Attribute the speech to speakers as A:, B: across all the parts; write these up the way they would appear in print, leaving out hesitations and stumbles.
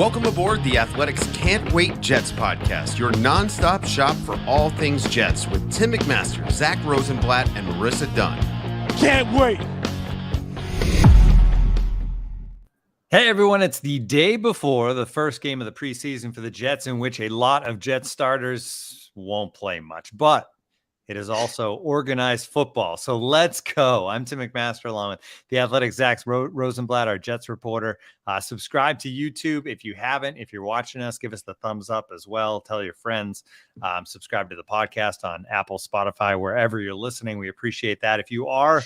A: Welcome aboard the Athletics Can't Wait Jets podcast, your nonstop shop for all things Jets with Tim McMaster, Zack Rosenblatt, and Marissa Dunn.
B: Can't wait.
C: Hey everyone, it's the day before the first game of the preseason for the Jets, in which a lot of Jets starters won't play much, but it is also organized football. So let's go. I'm Tim McMaster, along with the Athletic Zack Rosenblatt, our Jets reporter. Subscribe to YouTube if you haven't. If you're watching us, give us the thumbs up as well. Tell your friends. Subscribe to the podcast on Apple, Spotify, wherever you're listening. We appreciate that. If you are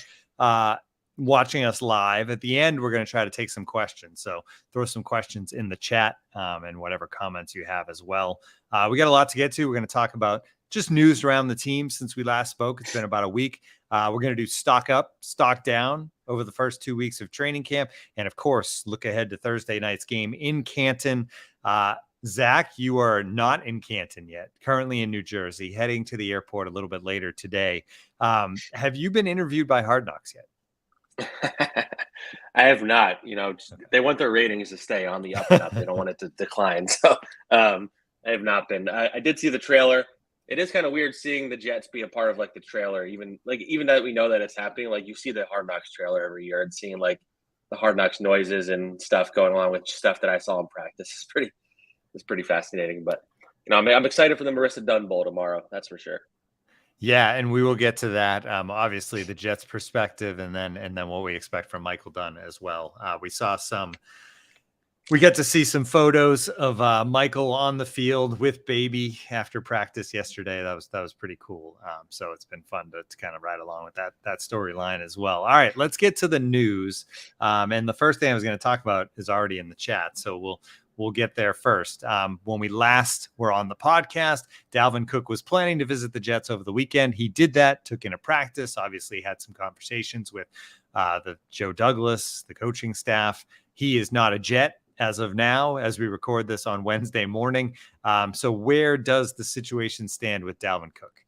C: watching us live, at the end, we're going to try to take some questions. So throw some questions in the chat and whatever comments you have as well. We got a lot to get to. We're going to talk about just news around the team since we last spoke. It's been about a week. We're going to do stock up, stock down over the first 2 weeks of training camp. And of course, look ahead to Thursday night's game in Canton. Zack, you are not in Canton yet, currently in New Jersey, heading to the airport a little bit later today. Have you been interviewed by Hard Knocks yet?
D: I have not. They want their ratings to stay on the up and up. They don't want it to decline. So I have not been. I did see the trailer. It is kind of weird seeing the Jets be a part of the trailer, even that we know that it's happening. You see the Hard Knocks trailer every year and seeing the Hard Knocks noises and stuff going along with stuff that I saw in practice. It's pretty fascinating. But I'm excited for the Marissa Dunn Bowl tomorrow. That's for sure.
C: Yeah, and we will get to that. Obviously, the Jets' perspective, and then what we expect from Michael Dunn as well. We got to see some photos of Michael on the field with baby after practice yesterday. That was pretty cool. So it's been fun to kind of ride along with that storyline as well. All right, let's get to the news. And the first thing I was going to talk about is already in the chat, so we'll get there first. When we last were on the podcast, Dalvin Cook was planning to visit the Jets over the weekend. He did that, took in a practice, obviously had some conversations with the Joe Douglas, the coaching staff. He is not a Jet as of now, as we record this on Wednesday morning. So where does the situation stand with Dalvin Cook?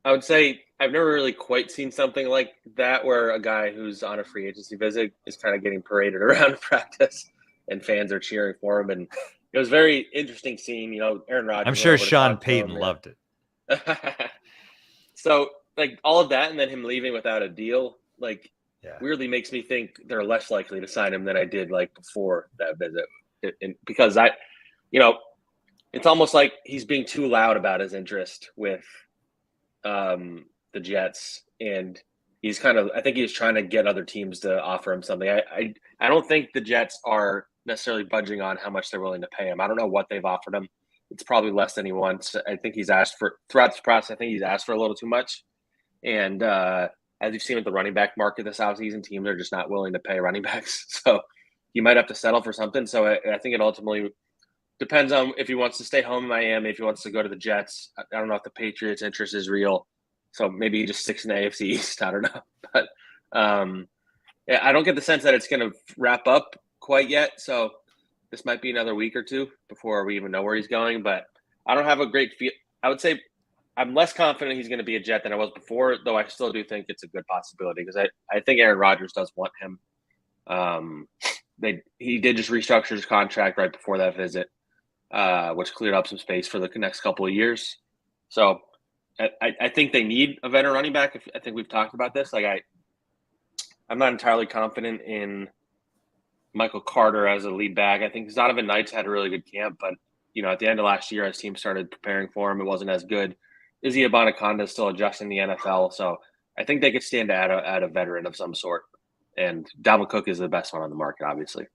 D: I would say I've never really quite seen something like that where a guy who's on a free agency visit is kind of getting paraded around practice and fans are cheering for him. And it was very interesting seeing, Aaron Rodgers.
C: I'm sure Sean Payton loved it.
D: So all of that and then him leaving without a deal, weirdly makes me think they're less likely to sign him than I did before that visit. Because it's almost like he's being too loud about his interest with the Jets, and I think he's trying to get other teams to offer him something. I don't think the Jets are necessarily budging on how much they're willing to pay him. I don't know what they've offered him. It's probably less than he wants. I think he's asked for throughout this process. I think he's asked for a little too much. And as you've seen with the running back market this offseason, teams are just not willing to pay running backs. So you might have to settle for something. So I think it ultimately depends on if he wants to stay home in Miami, if he wants to go to the Jets. I don't know if the Patriots' interest is real. So maybe he just sticks in the AFC East. I don't know. But I don't get the sense that it's going to wrap up quite yet. So this might be another week or two before we even know where he's going. But I don't have a great feel. I would say I'm less confident he's going to be a Jet than I was before, though I still do think it's a good possibility because I think Aaron Rodgers does want him. He did just restructure his contract right before that visit, which cleared up some space for the next couple of years. So I think they need a veteran running back. I think we've talked about this. I'm not entirely confident in Michael Carter as a lead back. I think Zonovan Knight's had a really good camp, but at the end of last year, as teams started preparing for him, it wasn't as good. Izzy Abanikanda is still adjusting the NFL, so I think they could stand to add a veteran of some sort. And Dalvin Cook is the best one on the market, obviously.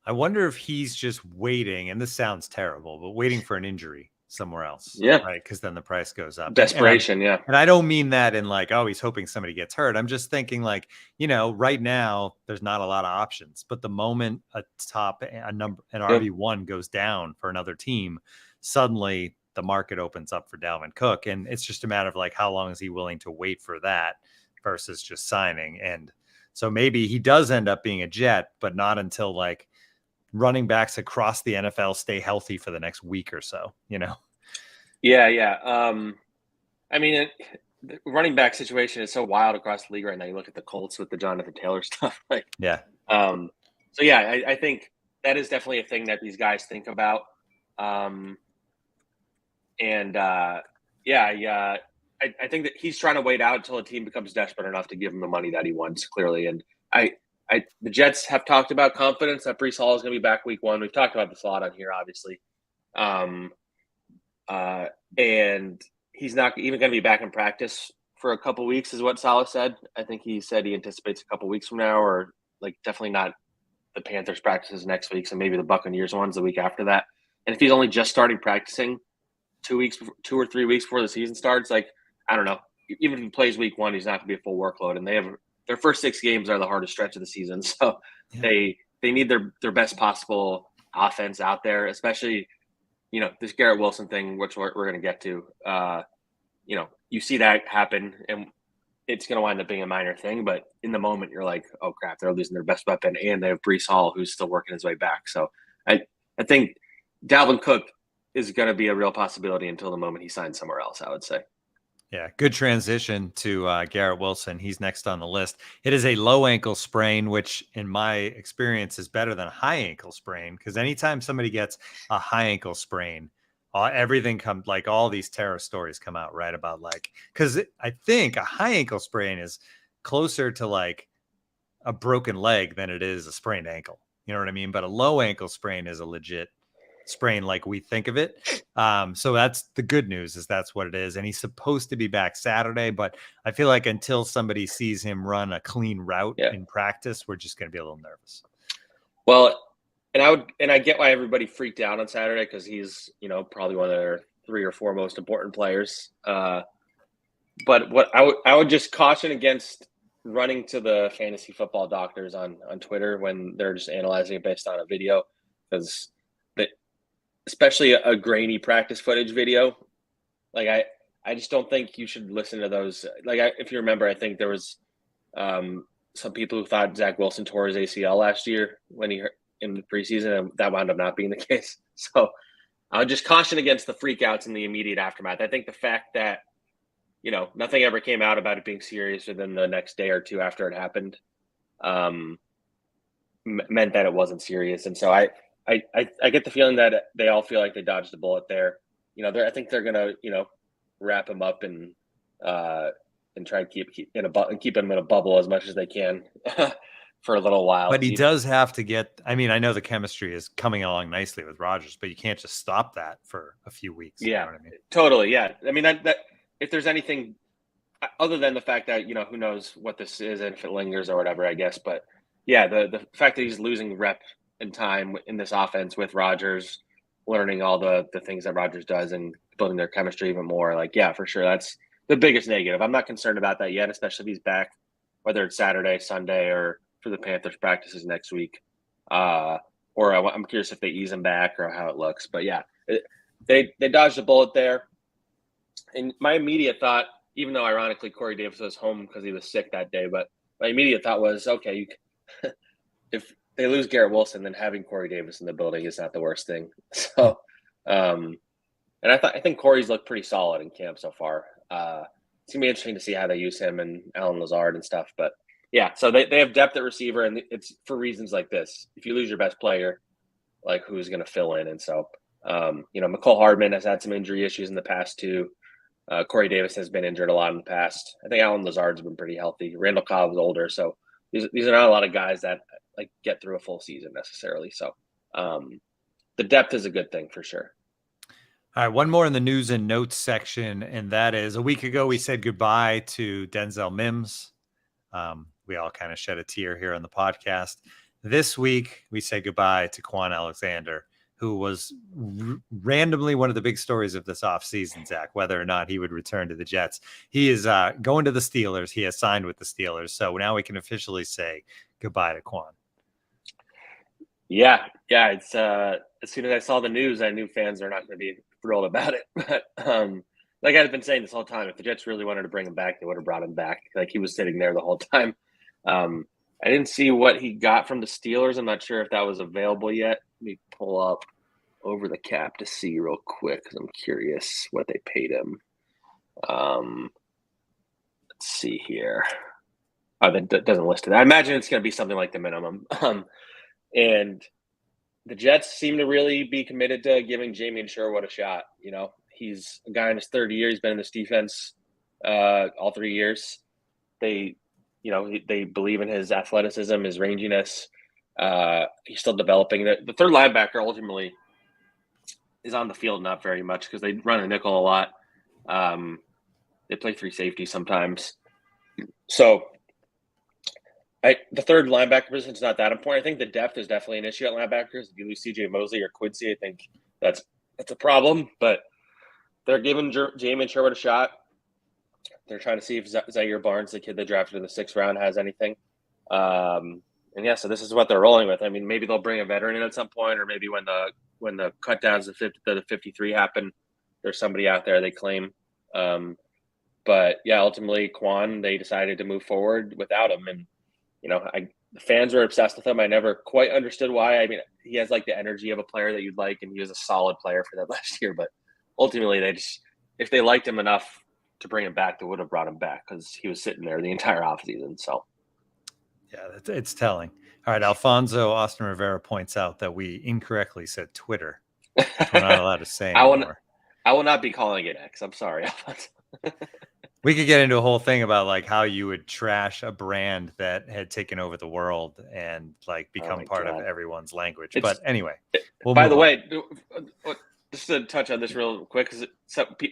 C: I wonder if he's just waiting, and this sounds terrible, but waiting for an injury somewhere else.
D: Yeah.
C: Right. Because then the price goes up.
D: Desperation.
C: Yeah. And I don't mean that in he's hoping somebody gets hurt. I'm just thinking right now there's not a lot of options, but the moment an RB1 goes down for another team, suddenly the market opens up for Dalvin Cook. And it's just a matter of how long is he willing to wait for that versus just signing. And so maybe he does end up being a Jet, but not until running backs across the NFL stay healthy for the next week or so,
D: Yeah. The running back situation is so wild across the league right now. You look at the Colts with the Jonathan Taylor stuff. So yeah, I think that is definitely a thing that these guys think about. I think that he's trying to wait out until a team becomes desperate enough to give him the money that he wants, clearly. And the Jets have talked about confidence that Breece Hall is going to be back week 1. We've talked about this a lot on here, obviously. And he's not even going to be back in practice for a couple weeks, is what Saleh said. I think he said he anticipates a couple weeks from now, or like definitely not the Panthers practices next week, so maybe the Buccaneers ones the week after that. And if he's only just starting practicing 2 or 3 weeks before the season starts, like, I don't know. Even if he plays week 1, he's not going to be a full workload. And they have their first 6 games are the hardest stretch of the season, so they need their best possible offense out there, especially this Garrett Wilson thing, which we're going to get to. You see that happen, and it's going to wind up being a minor thing. But in the moment, you're like, oh crap, they're losing their best weapon, and they have Breece Hall, who's still working his way back. So I think Dalvin Cook is going to be a real possibility until the moment he signs somewhere else, I would say.
C: Yeah, good transition to Garrett Wilson. He's next on the list. It is a low ankle sprain, which in my experience is better than a high ankle sprain, because anytime somebody gets a high ankle sprain, everything comes, like all these terror stories come out, right? About because I think a high ankle sprain is closer to like a broken leg than it is a sprained ankle. You know what I mean? But a low ankle sprain is a legit sprain like we think of it. So that's the good news, is that's what it is. And he's supposed to be back Saturday, but I feel like until somebody sees him run a clean route in practice, we're just going to be a little nervous.
D: Well, and I get why everybody freaked out on Saturday, because he's, probably one of their 3 or 4 most important players. But what I would just caution against running to the fantasy football doctors on Twitter when they're just analyzing it based on a video, because especially a grainy practice footage video. Like I just don't think you should listen to those. Like if you remember, I think there was some people who thought Zach Wilson tore his ACL last year when he in the preseason, and that wound up not being the case. So I'll just caution against the freakouts in the immediate aftermath. I think the fact that nothing ever came out about it being serious within the next day or 2 after it happened meant that it wasn't serious. And so I get the feeling that they all feel like they dodged a bullet there. I think they're gonna, wrap him up and try and keep him in a bubble as much as they can for a little while.
C: But he does have to get. I mean, I know the chemistry is coming along nicely with Rodgers, but you can't just stop that for a few weeks.
D: Yeah,
C: you know what I mean?
D: Totally. Yeah, I mean that if there's anything other than the fact that who knows what this is and if it lingers or whatever, I guess. But yeah, the fact that he's losing rep and time in this offense with Rodgers, learning all the things that Rodgers does and building their chemistry even more. Like, yeah, for sure. That's the biggest negative. I'm not concerned about that yet, especially if he's back, whether it's Saturday, Sunday, or for the Panthers practices next week. Or I'm curious if they ease him back or how it looks. But yeah, they dodged a bullet there. And my immediate thought, even though ironically Corey Davis was home because he was sick that day, but my immediate thought was, okay, if they lose Garrett Wilson, then having Corey Davis in the building is not the worst thing. So, and I think Corey's looked pretty solid in camp so far. It's gonna be interesting to see how they use him and Alan Lazard and stuff. But yeah, so they have depth at receiver, and it's for reasons like this. If you lose your best player, like who's going to fill in? And so, McCole Hardman has had some injury issues in the past too. Corey Davis has been injured a lot in the past. I think Alan Lazard's been pretty healthy. Randall Cobb's older, so these are not a lot of guys that like get through a full season necessarily. So the depth is a good thing for sure.
C: All right, one more in the news and notes section, and that is a week ago we said goodbye to Denzel Mims. We all kind of shed a tear here on the podcast. This week we say goodbye to Quan Alexander, who was randomly one of the big stories of this offseason, Zach, whether or not he would return to the Jets. He is going to the Steelers. He has signed with the Steelers. So now we can officially say goodbye to Quan.
D: Yeah. It's as soon as I saw the news, I knew fans are not going to be thrilled about it. But like I've been saying this whole time, if the Jets really wanted to bring him back, they would have brought him back. Like he was sitting there the whole time. I didn't see what he got from the Steelers. I'm not sure if that was available yet. Let me pull up over the cap to see real quick because I'm curious what they paid him. Let's see here. Oh, that doesn't list it. I imagine it's going to be something like the minimum. And the Jets seem to really be committed to giving Jamie Sherwood a shot. He's a guy in his third year. He's been in this defense all 3 years. They believe in his athleticism, his ranginess. He's still developing. The third linebacker ultimately is on the field not very much because they run a nickel a lot. They play 3 safety sometimes. So the third linebacker position is not that important. I think the depth is definitely an issue at linebackers. If you lose C.J. Mosley or Quincy, I think that's a problem. But they're giving Jamin Sherwood a shot. They're trying to see if Zaire Barnes, the kid they drafted in the 6th round, has anything. So this is what they're rolling with. I mean, maybe they'll bring a veteran in at some point, or maybe when the cut downs to the 53 happen, there's somebody out there they claim. But yeah, ultimately Quan, they decided to move forward without him, and the fans were obsessed with him. I never quite understood why. I mean, he has like the energy of a player that you'd like, and he was a solid player for that last year. But ultimately, if they liked him enough to bring him back, they would have brought him back because he was sitting there the entire offseason. So,
C: yeah, it's telling. All right, Alfonso Austin Rivera points out that we incorrectly said Twitter, which we're not allowed to say anymore.
D: I will not be calling it X. I'm sorry, Alfonso.
C: We could get into a whole thing about like how you would trash a brand that had taken over the world and like become part of everyone's language. But anyway,
D: by the way, just to touch on this real quick, because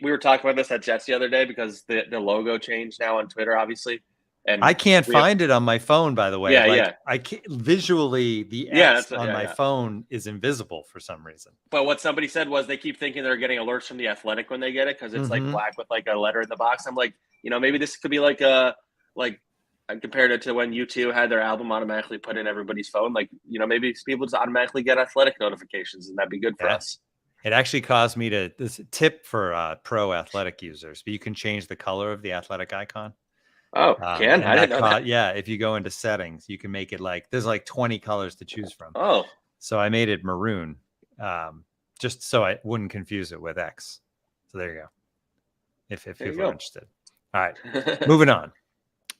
D: we were talking about this at Jets the other day because the logo changed now on Twitter, obviously. And
C: I can't find it on my phone, by the way.
D: Yeah.
C: I can't visually the X on my phone is invisible for some reason.
D: But what somebody said was they keep thinking they're getting alerts from The Athletic when they get it because it's like black with like a letter in the box. I'm like, maybe this could be like I compared it to when U2 had their album automatically put in everybody's phone. Like, maybe people just automatically get Athletic notifications, and that'd be good for us.
C: It actually caused me this tip for pro Athletic users, but you can change the color of the Athletic icon.
D: Oh, can I didn't know that.
C: Yeah, if you go into settings, you can make it there's like 20 colors to choose from.
D: Oh,
C: so I made it maroon, just so I wouldn't confuse it with X. So there you go. If people are interested. All right, moving on.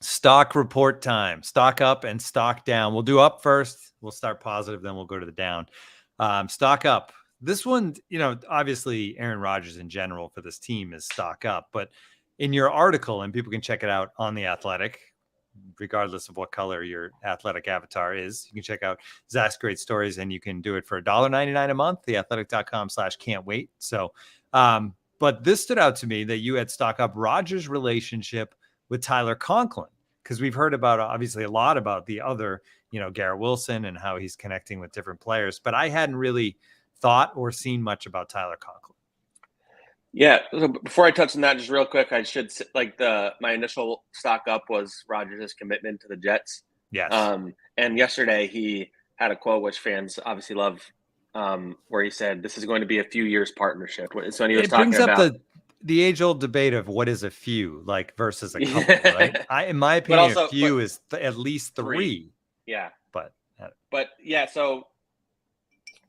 C: Stock report time. Stock up and stock down. We'll do up first. We'll start positive, then we'll go to the down. Stock up. This one, obviously Aaron Rodgers in general for this team is stock up, but in your article, and people can check it out on The Athletic, regardless of what color your Athletic avatar is, you can check out Zach's great stories, and you can do it for $1.99 a month, theathletic.com/can't wait. So, but this stood out to me that you had stock up Rodgers' relationship with Tyler Conklin, because we've heard about, obviously, a lot about the other, Garrett Wilson and how he's connecting with different players, but I hadn't really thought or seen much about Tyler Conklin.
D: Yeah. So before I touch on that, just real quick, I should my initial stock up was Rodgers' commitment to the Jets.
C: Yes.
D: And yesterday he had a quote which fans obviously love, where he said, "This is going to be a few years partnership." So when he was talking about,
C: brings up the age-old debate of what is a few versus a couple, right? In my opinion, a few is at least 3.
D: Yeah.
C: But
D: yeah, so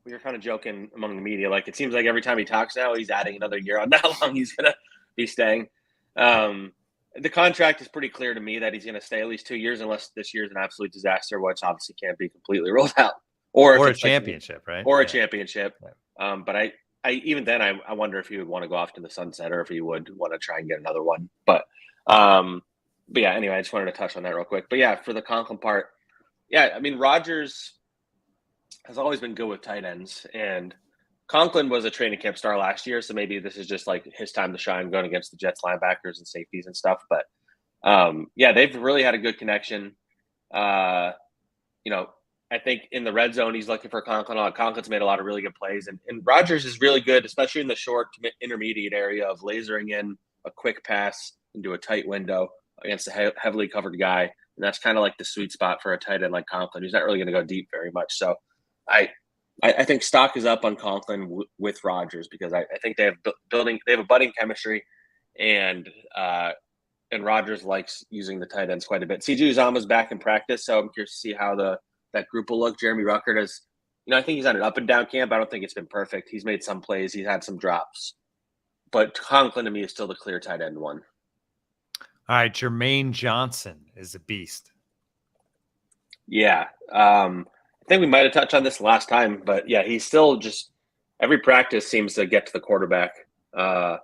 D: we were kind of joking among the media. Like, it seems like every time he talks now, he's adding another year on how long he's going to be staying. The contract is pretty clear to me that he's going to stay at least 2 years, unless this year's an absolute disaster, which obviously can't be completely ruled out.
C: Or a championship, right?
D: Or a championship. Yeah. But I even then, I wonder if he would want to go off to the sunset or if he would want to try and get another one. But yeah, anyway, I just wanted to touch on that real quick. But yeah, for the Conklin part, yeah, I mean, Rodgers has always been good with tight ends, and Conklin was a training camp star last year, so maybe this is just like his time to shine going against the Jets linebackers and safeties and stuff. But yeah, they've really had a good connection. I think in the red zone, he's looking for Conklin. Conklin's made a lot of really good plays, and Rodgers is really good, especially in the short to intermediate area of lasering in a quick pass into a tight window against a heavily covered guy. And that's kind of like the sweet spot for a tight end like Conklin, who's not really going to go deep very much. So I think stock is up on Conklin with Rodgers because I think they have a budding chemistry, and Rodgers likes using the tight ends quite a bit. CJ Uzomah's back in practice, so I'm curious to see how that group will look. Jeremy Ruckert is, I think he's on an up and down camp. I don't think it's been perfect. He's made some plays. He's had some drops, but Conklin to me is still the clear tight end one.
C: All right, Jermaine Johnson is a beast.
D: Yeah. I think we might have touched on this last time, but yeah, he's still just every practice seems to get to the quarterback. I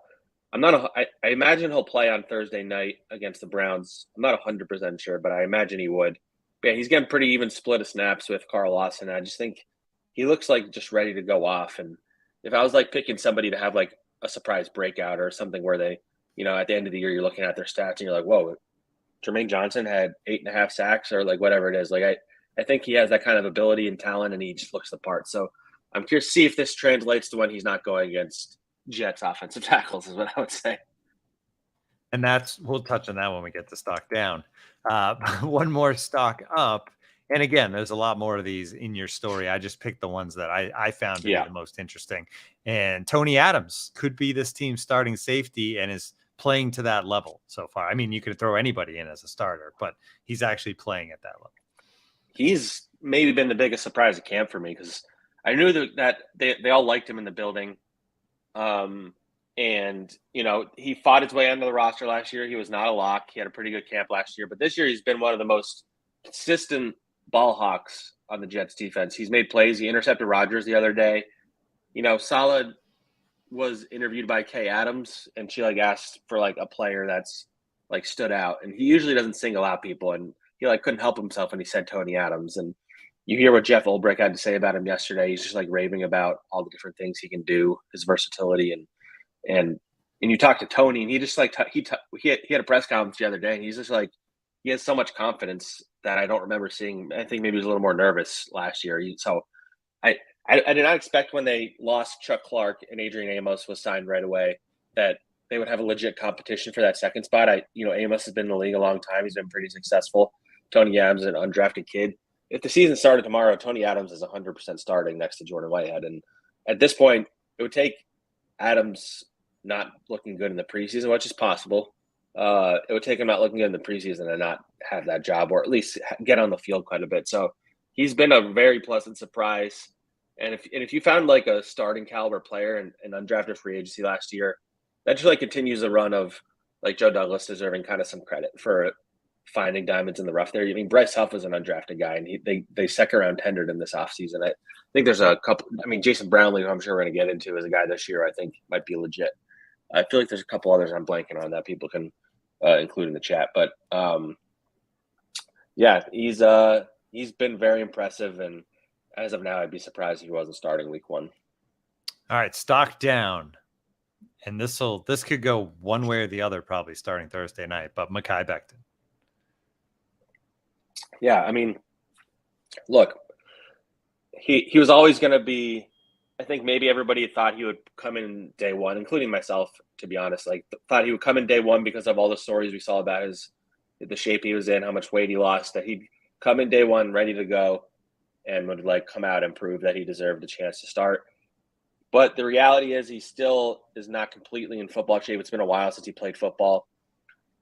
D: imagine he'll play on Thursday night against the Browns. I'm not 100% sure, but I imagine he would. But yeah, he's getting pretty even split of snaps with Carl Lawson. I just think he looks like just ready to go off. And if I was like picking somebody to have like a surprise breakout or something where they, at the end of the year, you're looking at their stats and you're like, whoa, Jermaine Johnson had 8.5 sacks or like whatever it is. Like I think he has that kind of ability and talent, and he just looks the part. So I'm curious to see if this translates to when he's not going against Jets offensive tackles, is what I would say.
C: And we'll touch on that when we get to stock down. One more stock up. And again, there's a lot more of these in your story. I just picked the ones that I found to be the most interesting. And Tony Adams could be this team's starting safety and is playing to that level so far. I mean, you could throw anybody in as a starter, but he's actually playing at that level. He's
D: maybe been the biggest surprise at camp for me because I knew that they all liked him in the building. And, he fought his way onto the roster last year. He was not a lock. He had a pretty good camp last year. But this year he's been one of the most consistent ball hawks on the Jets defense. He's made plays. He intercepted Rodgers the other day. Saleh was interviewed by Kay Adams, and she asked for a player that's stood out. And he usually doesn't single out people. And he couldn't help himself when he said Tony Adams. And you hear what Jeff Ulbrich had to say about him yesterday. He's just raving about all the different things he can do, his versatility, and you talk to Tony, and he just he had a press conference the other day, and he's just he has so much confidence that I don't remember seeing. I think maybe he was a little more nervous last year. So I did not expect when they lost Chuck Clark and Adrian Amos was signed right away that they would have a legit competition for that second spot. Amos has been in the league a long time. He's been pretty successful. Tony Adams is an undrafted kid. If the season started tomorrow, Tony Adams is 100% starting next to Jordan Whitehead. And at this point, it would take Adams not looking good in the preseason, which is possible. It would take him not looking good in the preseason and not have that job, or at least get on the field quite a bit. So he's been a very pleasant surprise. And if you found a starting caliber player in undrafted free agency last year, that just continues the run of Joe Douglas deserving kind of some credit for finding diamonds in the rough there. I mean, Bryce Huff is an undrafted guy, and they second round tendered him this offseason. I think there's a couple. I mean, Jason Brownlee, who I'm sure we're going to get into, is a guy this year I think might be legit. I feel like there's a couple others I'm blanking on that people can include in the chat. But he's been very impressive, and as of now, I'd be surprised if he wasn't starting week one.
C: All right, stock down. And this could go one way or the other, probably starting Thursday night, but Mekhi Becton.
D: Yeah, I mean, look, he was always going to be, I think maybe everybody thought he would come in day one, including myself, to be honest. Thought he would come in day one because of all the stories we saw about the shape he was in, how much weight he lost, that he'd come in day one ready to go and would come out and prove that he deserved a chance to start. But the reality is he still is not completely in football shape. It's been a while since he played football.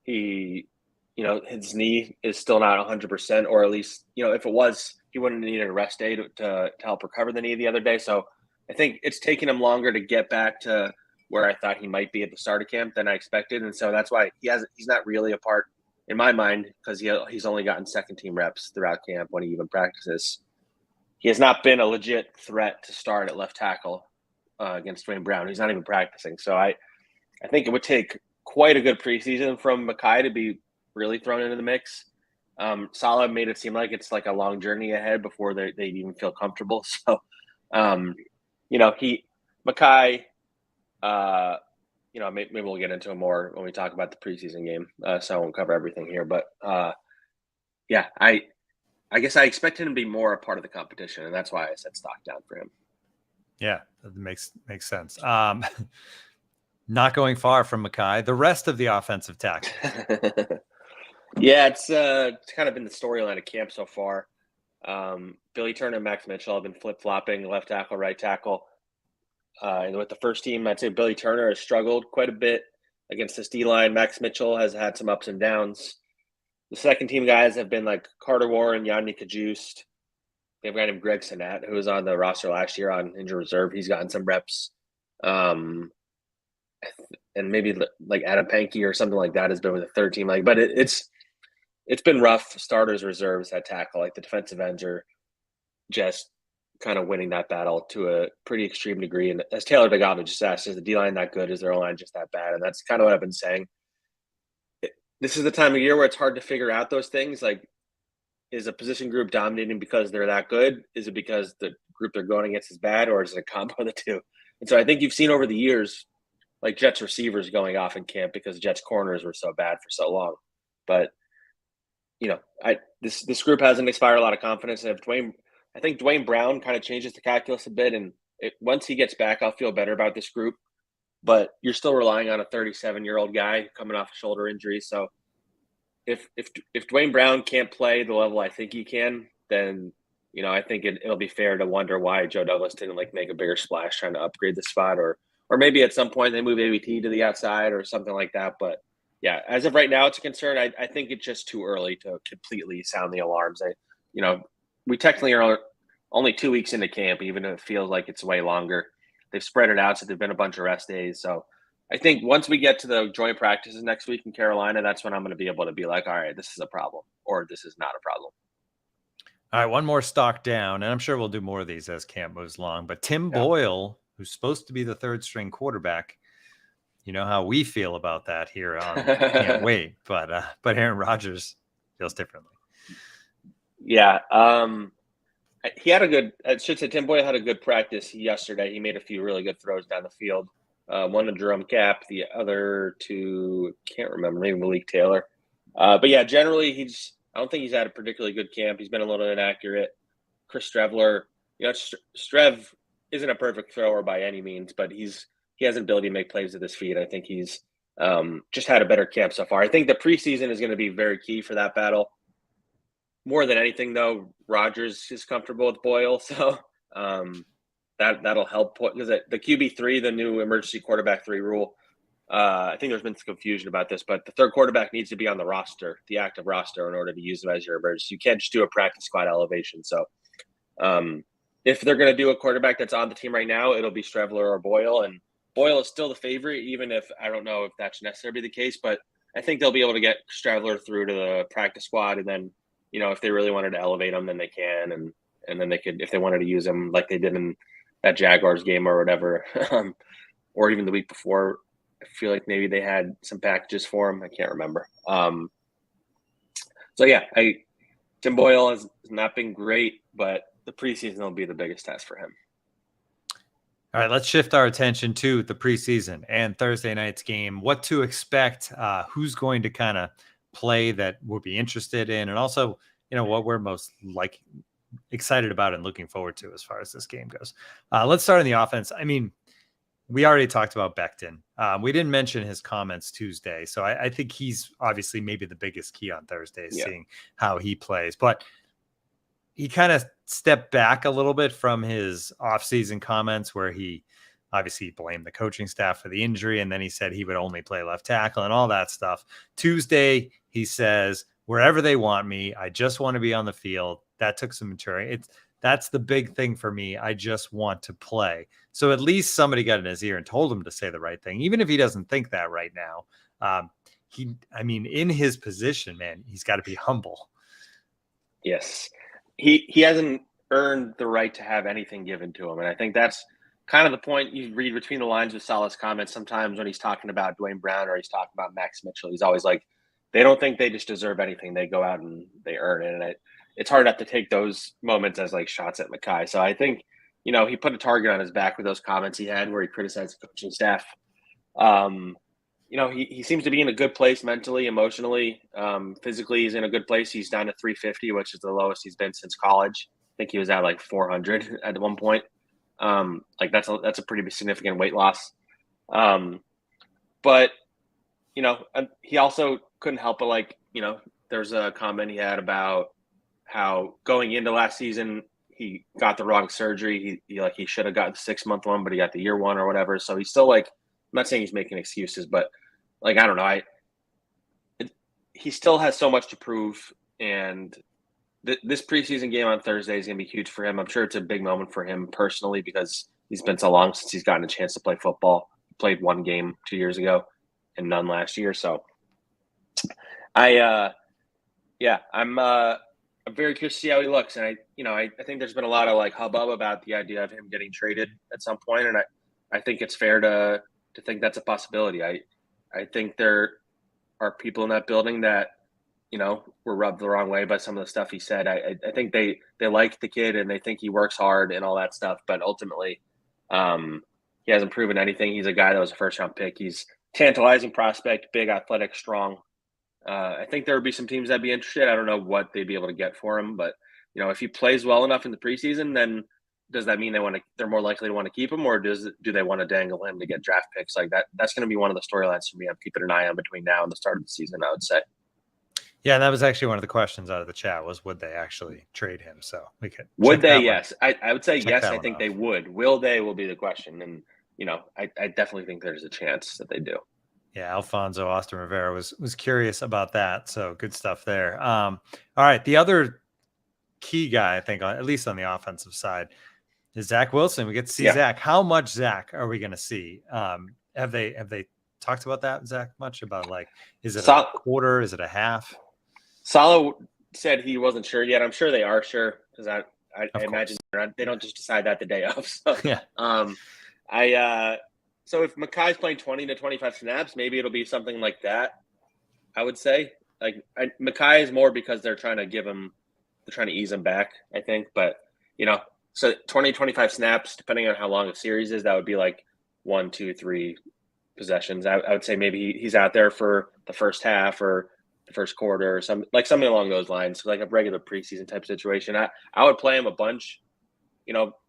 D: His knee is still not 100%, or at least, if it was, he wouldn't need a rest day to help recover the knee the other day. So I think it's taken him longer to get back to where I thought he might be at the start of camp than I expected. And so that's why he's not really a part in my mind, because he's only gotten second team reps throughout camp when he even practices. He has not been a legit threat to start at left tackle against Dwayne Brown. He's not even practicing. So I think it would take quite a good preseason from Mekhi to be really thrown into the mix. Saleh made it seem like it's a long journey ahead before they even feel comfortable. So, Mekhi, maybe we'll get into it more when we talk about the preseason game. So I won't cover everything here, but I guess I expected him to be more a part of the competition, and that's why I said stock down for him.
C: Yeah, that makes sense. Not going far from Mekhi, the rest of the offensive tackle.
D: Yeah, it's kind of been the storyline of camp so far. Billy Turner and Max Mitchell have been flip-flopping left tackle, right tackle. And with the first team, I'd say Billy Turner has struggled quite a bit against this D-line. Max Mitchell has had some ups and downs. The second team guys have been Carter Warren, Yanni Kajust. They've got him Greg Sinnett, who was on the roster last year on injured reserve. He's gotten some reps. And maybe Adam Pankey or something like that has been with the third team. But it's been rough. Starters, reserves at tackle. The defensive ends are just kind of winning that battle to a pretty extreme degree. And as Taylor DeGava just asked, is the D-line that good? Is their O-line just that bad? And that's kind of what I've been saying. This is the time of year where it's hard to figure out those things. Like, is a position group dominating because they're that good? Is it because the group they're going against is bad, or is it a combo of the two? And so I think you've seen over the years, like Jets receivers going off in camp because Jets corners were so bad for so long. But this group hasn't inspired a lot of confidence. And I think Dwayne Brown kind of changes the calculus a bit. And once he gets back, I'll feel better about this group. But you're still relying on a 37-year-old guy coming off a shoulder injury. So if Dwayne Brown can't play the level I think he can, then I think it'll be fair to wonder why Joe Douglas didn't make a bigger splash trying to upgrade the spot, or maybe at some point they move ABT to the outside or something like that. But yeah, as of right now, it's a concern. I think it's just too early to completely sound the alarms. We technically are only 2 weeks into camp, even if it feels like it's way longer. They've spread it out, so there've been a bunch of rest days. So I think once we get to the joint practices next week in Carolina, that's when I'm going to be able to be like, all right, this is a problem, or this is not a problem.
C: All right, one more stock down, and I'm sure we'll do more of these as camp moves along. But Tim Boyle, who's supposed to be the third string quarterback, you know how we feel about that here on Can't Wait, but Aaron Rodgers feels differently.
D: Yeah, he had Tim Boyle had a good practice yesterday. He made a few really good throws down the field. One to Jerome Cap, the other to can't remember, maybe Malik Taylor. But yeah, generally I don't think he's had a particularly good camp. He's been a little inaccurate. Chris Strevler, Strev isn't a perfect thrower by any means, but he has an ability to make plays with his feet. I think he's just had a better camp so far. I think the preseason is going to be very key for that battle. More than anything, though, Rodgers is comfortable with Boyle, so that'll help. Because the QB3, the new emergency quarterback 3 rule, I think there's been some confusion about this, but the third quarterback needs to be on the roster, the active roster, in order to use them as your emergency. You can't just do a practice squad elevation. So if they're going to do a quarterback that's on the team right now, it'll be Strevler or Boyle. And Boyle is still the favorite, even if I don't know if that's necessarily the case. But I think they'll be able to get Strevler through to the practice squad. And then, if they really wanted to elevate him, then they can. And then they could, if they wanted to use him like they did in that Jaguars game or whatever, or even the week before, I feel like maybe they had some packages for him. I can't remember. So yeah, Tim Boyle has not been great, but the preseason will be the biggest test for him.
C: All right, let's shift our attention to the preseason and Thursday night's game. What to expect? Who's going to kind of play that we'll be interested in, and also, what we're most excited about and looking forward to as far as this game goes. Let's start on the offense. I mean, we already talked about Becton. We didn't mention his comments Tuesday. So I think he's obviously maybe the biggest key on Thursday, seeing how he plays. But he kind of stepped back a little bit from his offseason comments where he obviously blamed the coaching staff for the injury. And then he said he would only play left tackle and all that stuff. Tuesday, he says, wherever they want me, I just want to be on the field. That took some maturity. That's the big thing for me. I just want to play. So at least somebody got in his ear and told him to say the right thing, even if he doesn't think that right now. In his position, man, he's got to be humble.
D: Yes. He hasn't earned the right to have anything given to him. And I think that's kind of the point you read between the lines with Saleh's comments. Sometimes when he's talking about Dwayne Brown or he's talking about Max Mitchell, he's always like, they don't think they just deserve anything. They go out and they earn it. And it's hard not to take those moments as like shots at Mekhi. So I think, he put a target on his back with those comments he had where he criticized the coaching staff. He seems to be in a good place mentally, emotionally, physically. He's in a good place. He's down to 350, which is the lowest he's been since college. I think he was at like 400 at one point. That's a pretty significant weight loss. But he also couldn't help but there's a comment he had about how going into last season, he got the wrong surgery. He should have gotten the 6-month one, but he got the year one or whatever. So he's still I'm not saying he's making excuses, but I don't know. He still has so much to prove. And this preseason game on Thursday is going to be huge for him. I'm sure it's a big moment for him personally because he's been so long since he's gotten a chance to play football. He played one game 2 years ago and none last year. So I'm I'm very curious to see how he looks. And I think there's been a lot of like hubbub about the idea of him getting traded at some point. And I think it's fair to think that's a possibility. I think there are people in that building that, were rubbed the wrong way by some of the stuff he said. I think they like the kid and they think he works hard and all that stuff. But ultimately, he hasn't proven anything. He's a guy that was a first-round pick. He's tantalizing prospect, big, athletic, strong. I think there would be some teams that'd be interested. I don't know what they'd be able to get for him, but if he plays well enough in the preseason, then does that mean they're more likely to want to keep him, or do they want to dangle him to get draft picks like that? That's going to be one of the storylines for me. I'm keeping an eye on between now and the start of the season, I would say.
C: Yeah, and that was actually one of the questions out of the chat was, would they actually trade him? So we could.
D: Would they? Yes, I would say yes. I think they would. Will they? Will be the question, and I definitely think there's a chance that they do.
C: Yeah, Alfonso Austin Rivera was curious about that. So good stuff there. All right, the other key guy, I think, at least on the offensive side, is Zach Wilson. We get to see Zach. How much Zach are we going to see? Have they talked about that, Zach, much about like, is it a quarter? Is it a half?
D: Salo said he wasn't sure yet. I'm sure they are sure, because I imagine they don't just decide that the day of. So,
C: yeah.
D: So if Makai's playing 20 to 25 snaps, maybe it'll be something like that. I would say Makai is more because they're trying to ease him back, I think. But, so 20, 25 snaps, depending on how long a series is, that would be like 1, 2, 3 possessions. I would say maybe he's out there for the first half or the first quarter or something along those lines, like a regular preseason type situation. I would play him a bunch,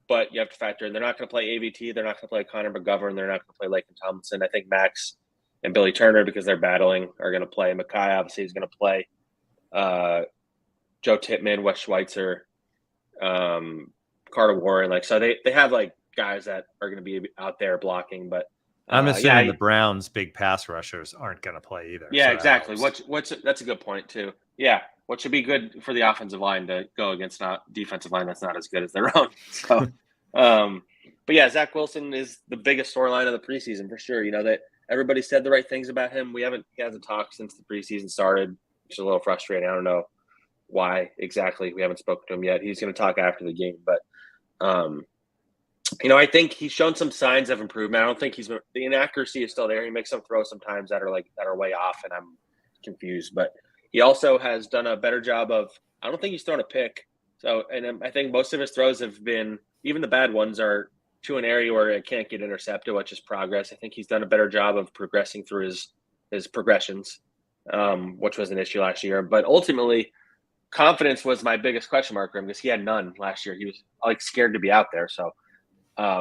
D: but you have to factor in they're not going to play AVT, they're not going to play Connor McGovern, they're not going to play Laken Tomlinson. I think Max and Billy Turner, because they're battling, are going to play. Makai obviously is going to play. Joe Tippmann, Wes Schweitzer, Carter Warren, so they have like guys that are going to be out there blocking, but.
C: I'm assuming the Browns' big pass rushers aren't going to play either.
D: Yeah, so exactly. That's a good point too. Yeah, what should be good for the offensive line to go against not defensive line that's not as good as their own. So, but yeah, Zach Wilson is the biggest storyline of the preseason for sure. That everybody said the right things about him. He hasn't talked since the preseason started, which is a little frustrating. I don't know why exactly we haven't spoken to him yet. He's going to talk after the game, but. I think he's shown some signs of improvement. I don't think the inaccuracy is still there. He makes some throws sometimes that are way off, and I'm confused. But he also has done a better job of. I don't think he's thrown a pick. So, and I think most of his throws have been, even the bad ones, are to an area where it can't get intercepted, which is progress. I think he's done a better job of progressing through his progressions, which was an issue last year. But ultimately, confidence was my biggest question mark for him because he had none last year. He was scared to be out there. So.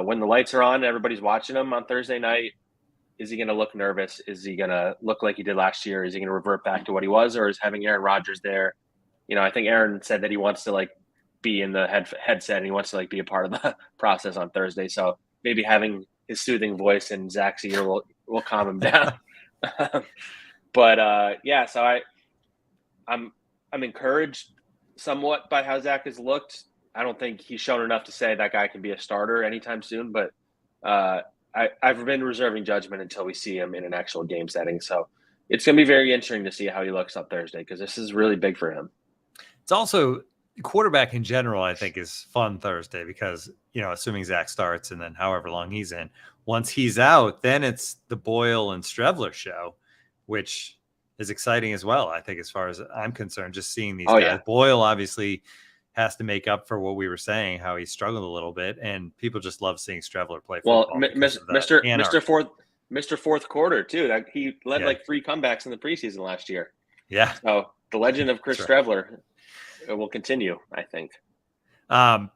D: When the lights are on, everybody's watching him on Thursday night. Is he going to look nervous? Is he going to look like he did last year? Is he going to revert back to what he was, or is having Aaron Rodgers there? I think Aaron said that he wants to be in the headset and he wants to be a part of the process on Thursday. So maybe having his soothing voice in Zach's ear will calm him down. But yeah, so I'm encouraged somewhat by how Zach has looked. I don't think he's shown enough to say that guy can be a starter anytime soon, but I've been reserving judgment until we see him in an actual game setting. So it's going to be very interesting to see how he looks up Thursday because this is really big for him.
C: It's also quarterback in general, I think, is fun Thursday because, assuming Zach starts and then however long he's in, once he's out, then it's the Boyle and Strevler show, which is exciting as well. I think as far as I'm concerned, just seeing these guys. Yeah. Boyle obviously has to make up for what we were saying, how he struggled a little bit, and people just love seeing Strevler play football.
D: Well, Mr. Fourth Quarter too. That he led 3 comebacks in the preseason last year.
C: Yeah.
D: So the legend of Chris Strevler will continue, I think.
C: So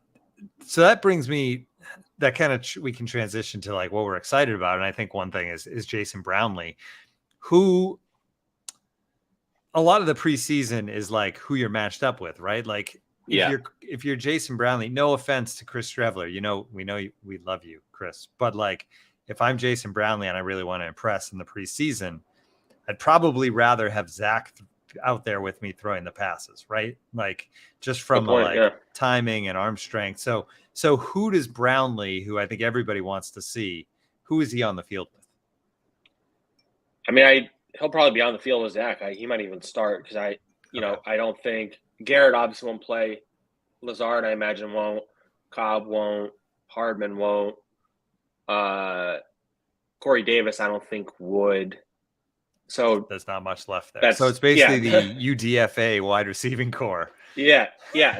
C: that brings me. That kind of we can transition to what we're excited about, and I think one thing is Jason Brownlee, who a lot of the preseason is who you're matched up with, right? If you're Jason Brownlee, no offense to Chris Strevler, we love you, Chris. But if I'm Jason Brownlee and I really want to impress in the preseason, I'd probably rather have Zach out there with me throwing the passes, right? Just from timing and arm strength. So who does Brownlee, who I think everybody wants to see, who is he on the field with?
D: I mean, he'll probably be on the field with Zach. He might even start because I don't think Garrett obviously won't play. Lazard, I imagine, won't. Cobb won't. Hardman won't. Corey Davis, I don't think would. So
C: there's not much left there. So it's basically the UDFA wide receiving core.
D: Yeah.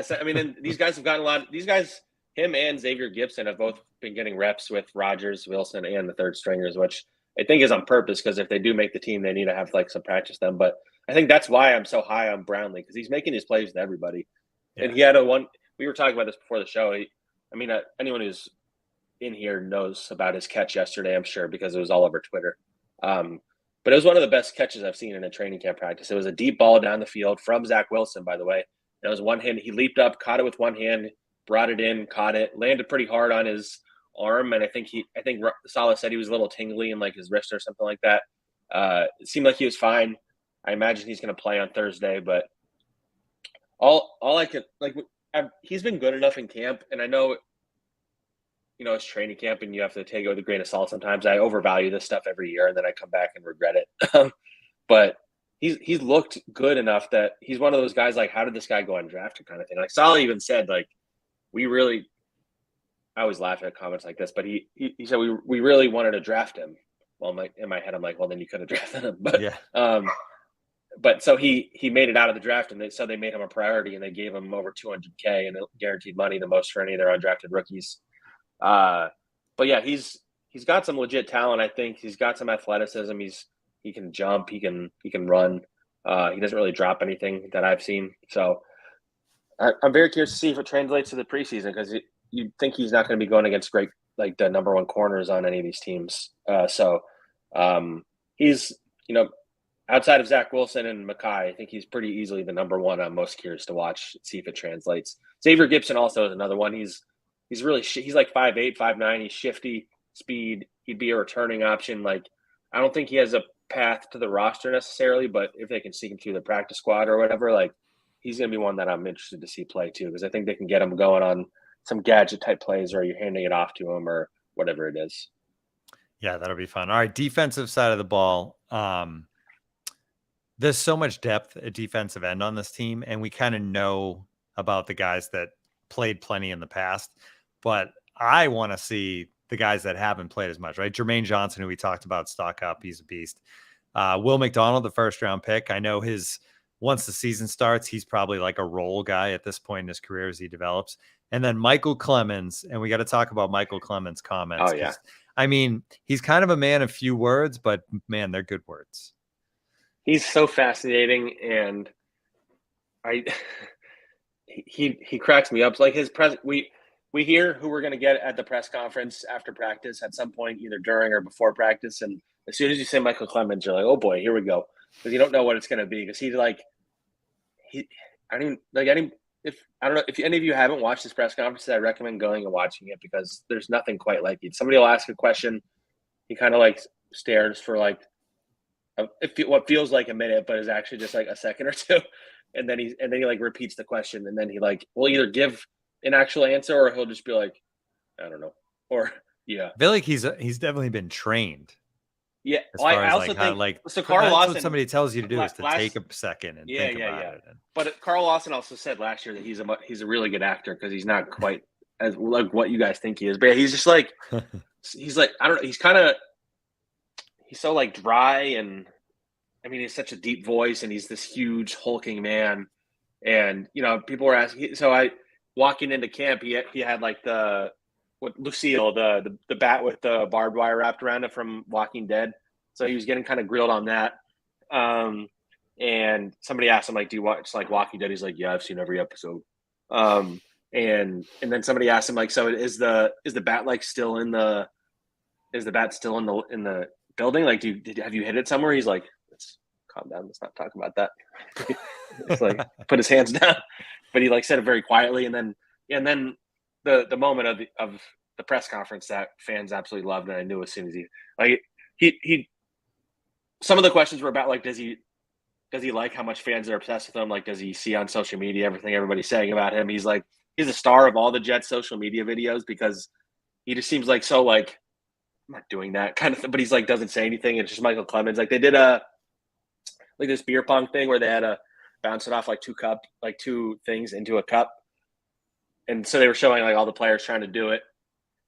D: So, I mean, and these guys have gotten a lot. These guys, him and Xavier Gibson, have both been getting reps with Rodgers, Wilson, and the third stringers, which I think is on purpose because if they do make the team, they need to have like some practice them. But I think that's why I'm so high on Brownlee because he's making his plays with everybody. Yeah. And he had we were talking about this before the show. Anyone who's in here knows about his catch yesterday, I'm sure, because it was all over Twitter. But it was one of the best catches I've seen in a training camp practice. It was a deep ball down the field from Zach Wilson, by the way. It was one hand. He leaped up, caught it with one hand, brought it in, caught it, landed pretty hard on his arm. And I think Saleh said he was a little tingly in like his wrist or something like that. It seemed like he was fine. I imagine he's going to play on Thursday, but all I could he's been good enough in camp. And I know, it's training camp and you have to take it with a grain of salt. Sometimes I overvalue this stuff every year and then I come back and regret it. But he's looked good enough that he's one of those guys like, how did this guy go undrafted kind of thing? Like Saleh even said, like, I always laugh at comments like this, but he said we really wanted to draft him. Well, in my head, I'm like, well, then you could have drafted him. But yeah. But so he made it out of the draft, and so they made him a priority, and they gave him over $200K and guaranteed money, the most for any of their undrafted rookies. But yeah, he's got some legit talent. I think he's got some athleticism. He can jump. He can run. He doesn't really drop anything that I've seen. So I'm very curious to see if it translates to the preseason because you think he's not going to be going against great, like the number one corners on any of these teams. So he's, outside of Zach Wilson and Mekhi, I think he's pretty easily the number one I'm most curious to watch, see if it translates. Xavier Gibson also is another one. He's really he's like 5'8", 5'9". He's shifty, speed. He'd be a returning option. Like I don't think he has a path to the roster necessarily, but if they can sneak him through the practice squad or whatever, like he's going to be one that I'm interested to see play too because I think they can get him going on some gadget type plays or you're handing it off to him or whatever it is.
C: Yeah, that'll be fun. All right, defensive side of the ball. There's so much depth at defensive end on this team, and we kind of know about the guys that played plenty in the past, but I want to see the guys that haven't played as much, right? Jermaine Johnson, who we talked about, stock up. He's a beast. Will McDonald, the first round pick. I know once the season starts, he's probably like a role guy at this point in his career as he develops. And then Michael Clemens, and we got to talk about Michael Clemens' comments.
D: Oh, yeah.
C: I mean, he's kind of a man of few words, but man, they're good words.
D: He's so fascinating, and he cracks me up. Like his we hear who we're going to get at the press conference after practice at some point, either during or before practice. And as soon as you say Michael Clemens, you're like, oh boy, here we go, because you don't know what it's going to be. Because I don't know if any of you haven't watched this press conference, I recommend going and watching it because there's nothing quite like it. Somebody will ask a question, he kind of like stares for like what feels like a minute, but is actually just like a second or two, and then he like repeats the question, and then he like will either give an actual answer or he'll just be like, I don't know, or yeah.
C: I feel like he's definitely been trained.
D: Yeah,
C: I also think so. Carl Lawson, what somebody tells you to do is to take a second and think about it.
D: But Carl Lawson also said last year that he's a really good actor because he's not quite as like what you guys think he is, but he's just like he's like I don't know. He's so like dry, and I mean, he's such a deep voice, and he's this huge hulking man. And people were asking. So walking into camp, he had like Lucille, the bat with the barbed wire wrapped around it from Walking Dead. So he was getting kind of grilled on that. And somebody asked him like, "Do you watch like Walking Dead?" He's like, "Yeah, I've seen every episode." And then somebody asked him like, "So is the bat like still in the building? Like, have you hit it somewhere?" He's like, "Let's calm down. Let's not talk about that." It's like put his hands down, but he like said it very quietly. And then the moment of the press conference that fans absolutely loved, and I knew as soon as he some of the questions were about like, does he like how much fans are obsessed with him? Like, does he see on social media everything everybody's saying about him? He's like, he's a star of all the Jets social media videos because he just seems like so like, I'm not doing that kind of thing, but he's like doesn't say anything. It's just Michael Clemens. Like they did this beer pong thing where they had bounce it off like two things into a cup. And so they were showing like all the players trying to do it.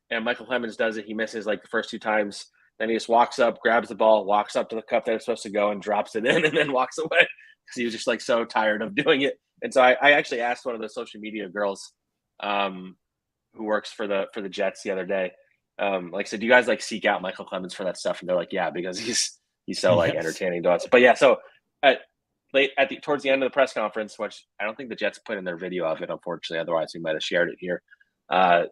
D: And Michael Clemens does it. He misses like the first 2 times. Then he just walks up, grabs the ball, walks up to the cup that it's supposed to go and drops it in and then walks away because he was just like so tired of doing it. And so I actually asked one of the social media girls who works for the Jets the other day, like, so do you guys like seek out Michael Clemens for that stuff? And they're like, yeah, because he's so like entertaining to us. But yeah, so towards the end of the press conference, which I don't think the Jets put in their video of it, unfortunately, otherwise we might have shared it here.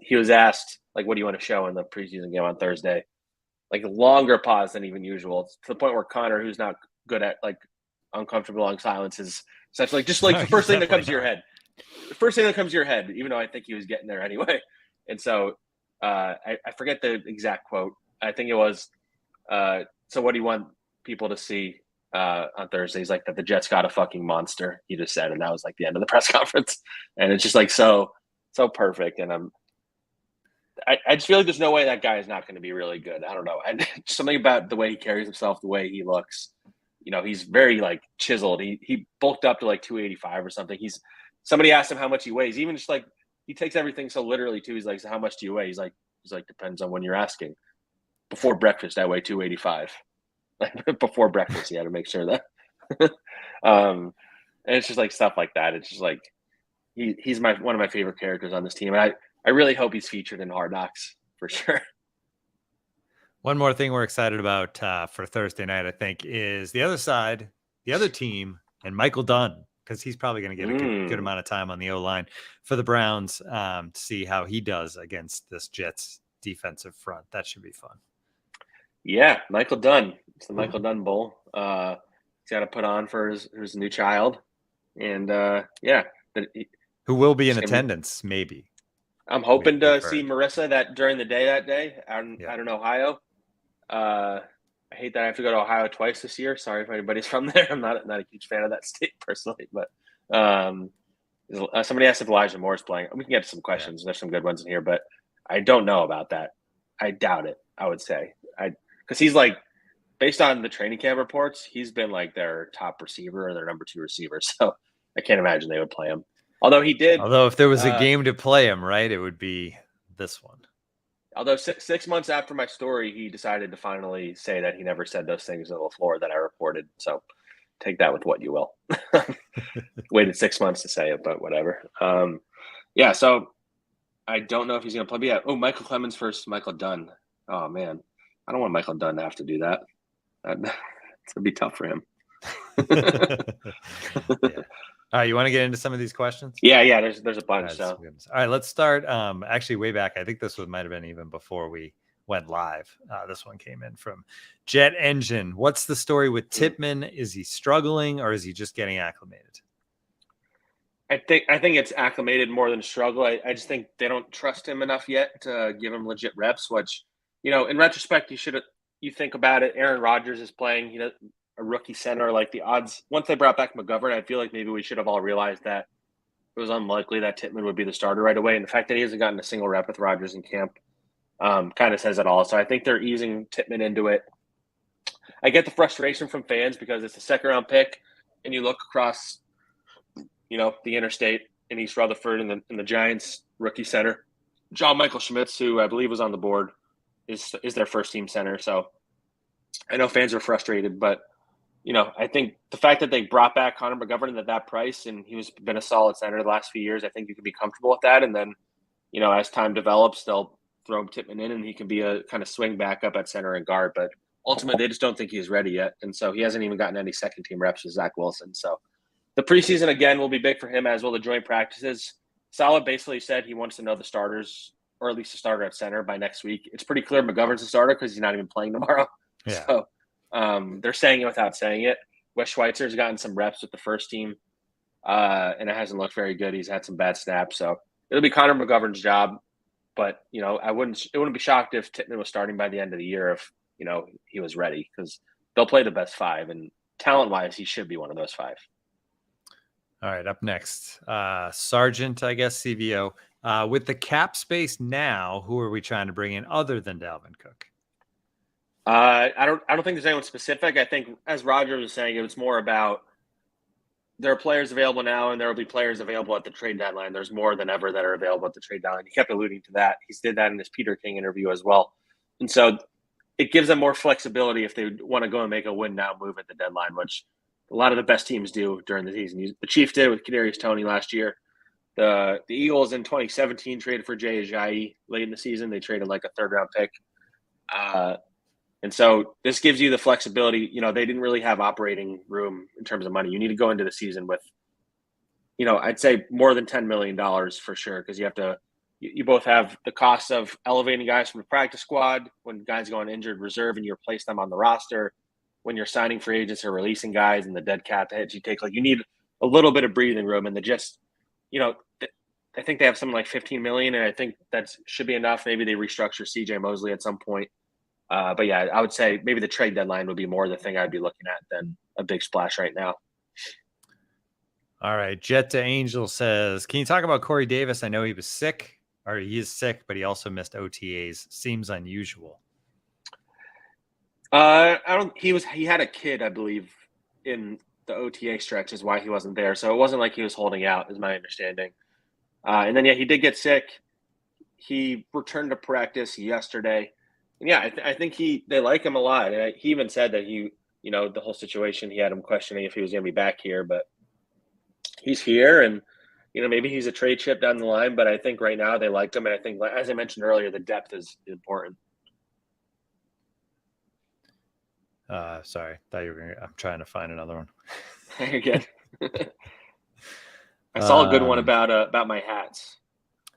D: He was asked, like, what do you want to show in the preseason game on Thursday? Like a longer pause than even usual, to the point where Connor, who's not good at like uncomfortable long silences, such like just like the first thing that comes to your head. The first thing that comes to your head, even though I think he was getting there anyway. And so I forget the exact quote. I think it was, so what do you want people to see on Thursday? He's like, that the Jets got a fucking monster, he just said. And that was like the end of the press conference. And it's just like so perfect. And I just feel like there's no way that guy is not going to be really good. I don't know. Something about the way he carries himself, the way he looks, you know, he's very like chiseled. He bulked up to like 285 or something. Somebody asked him how much he weighs. Even just like, he takes everything so literally too. He's like, so how much do you weigh? He's like, depends on when you're asking. Before breakfast, I weigh 285. Like before breakfast, he had to make sure that. And it's just like stuff like that. It's just like he's one of my favorite characters on this team, and I really hope he's featured in Hard Knocks for sure.
C: One more thing we're excited about for Thursday night, I think, is the other side, the other team, and Michael Dunn, because he's probably going to get a good amount of time on the O-line for the Browns to see how he does against this Jets defensive front. That should be fun.
D: Yeah, Michael Dunn. It's the Michael Dunn Bowl. He's got to put on for his new child. And,
C: who will be in attendance, maybe.
D: I'm hoping to see Marissa during the day that day out in Ohio. I hate that I have to go to Ohio twice this year. Sorry if anybody's from there. I'm not a huge fan of that state personally, but somebody asked if Elijah Moore is playing. We can get to some questions. There's some good ones in here, but I don't know about that. I doubt it, I would say. Because he's like, based on the training camp reports, he's been like their top receiver or their number 2 receiver. So I can't imagine they would play him. Although if there was
C: a game to play him, right, it would be this one.
D: Although 6 months after my story, he decided to finally say that he never said those things on the floor that I reported. So take that with what you will. Waited 6 months to say it, but whatever. So I don't know if he's going to play. But yeah. Oh, Michael Clemens versus Michael Dunn. Oh, man. I don't want Michael Dunn to have to do that. It's going to be tough for him.
C: Yeah. All right, you want to get into some of these questions?
D: Yeah. There's a bunch.
C: All right, let's start. Actually, way back. I think this one might have been even before we went live. This one came in from Jet Engine. What's the story with Tippmann? Is he struggling or is he just getting acclimated?
D: I think it's acclimated more than struggle. I just think they don't trust him enough yet to give him legit reps. Which, you know, in retrospect, you think about it. Aaron Rodgers is playing, a rookie center. Like the odds, once they brought back McGovern, I feel like maybe we should have all realized that it was unlikely that Tippmann would be the starter right away. And the fact that he hasn't gotten a single rep with Rodgers in camp kind of says it all. So I think they're easing Tippmann into it. I get the frustration from fans because it's a second-round pick, and you look across, the interstate in East Rutherford and the Giants rookie center, John Michael Schmitz, who I believe was on the board, is their first-team center. So I know fans are frustrated, but I think the fact that they brought back Connor McGovern at that price and he's been a solid center the last few years, I think you can be comfortable with that. And then, as time develops, they'll throw Tippmann in and he can be a kind of swing backup at center and guard. But ultimately, they just don't think he's ready yet. And so he hasn't even gotten any second-team reps with Zach Wilson. So the preseason, again, will be big for him, as will the joint practices. Saleh basically said he wants to know the starters, or at least a starter at center, by next week. It's pretty clear McGovern's a starter because he's not even playing tomorrow.
C: Yeah.
D: So they're saying it without saying it. Wes Schweitzer's gotten some reps with the first team, and it hasn't looked very good. He's had some bad snaps. So it'll be Connor McGovern's job. But, it wouldn't be shocked if Tippmann was starting by the end of the year if, he was ready, because they'll play the best 5. And talent-wise, he should be one of those 5.
C: All right, up next, Sargent, I guess, CVO. With the cap space now, who are we trying to bring in other than Dalvin Cook?
D: I don't think there's anyone specific. I think, as Roger was saying, it was more about there are players available now, and there will be players available at the trade deadline. There's more than ever that are available at the trade deadline. He kept alluding to that. He did that in his Peter King interview as well. And so it gives them more flexibility if they want to go and make a win now move at the deadline, which a lot of the best teams do during the season. The Chiefs did with Kadarius Toney last year. The Eagles in 2017 traded for Jay Ajayi late in the season. They traded like a third-round pick. And so this gives you the flexibility. You know, they didn't really have operating room in terms of money. You need to go into the season with, you know, I'd say more than $10 million for sure, because you both have the cost of elevating guys from the practice squad when guys go on injured reserve and you replace them on the roster, when you're signing free agents or releasing guys and the dead cat hits you take. Like, you need a little bit of breathing room, and the Jets, you know, I think they have something like $15 million, and I think that should be enough. Maybe they restructure CJ Mosley at some point. But yeah, I would say maybe the trade deadline would be more the thing I'd be looking at than a big splash right now.
C: All right. Jet to Angel says, can you talk about Corey Davis? I know he was sick, or he is sick, but he also missed OTAs. Seems unusual.
D: He had a kid, I believe, in the OTA stretch is why he wasn't there. So it wasn't like he was holding out, is my understanding. And then, yeah, he did get sick. He returned to practice yesterday. And yeah, I think they like him a lot. And he even said that the whole situation, he had him questioning if he was going to be back here, but he's here, and, you know, maybe he's a trade chip down the line, but I think right now they like him. And I think, as I mentioned earlier, the depth is important.
C: Sorry, thought you were I'm trying to find another one.
D: You're good. I saw a good one about my hats.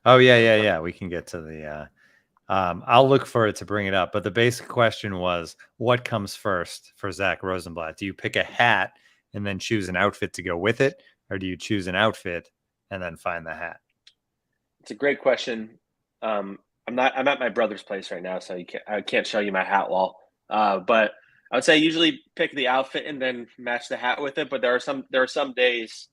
C: Oh yeah. We can get to the I'll look for it to bring it up. But the basic question was, what comes first for Zack Rosenblatt? Do you pick a hat and then choose an outfit to go with it? Or do you choose an outfit and then find the hat?
D: It's a great question. I'm at my brother's place right now, so I can't show you my hat wall. But I would say I usually pick the outfit and then match the hat with it. But there are some days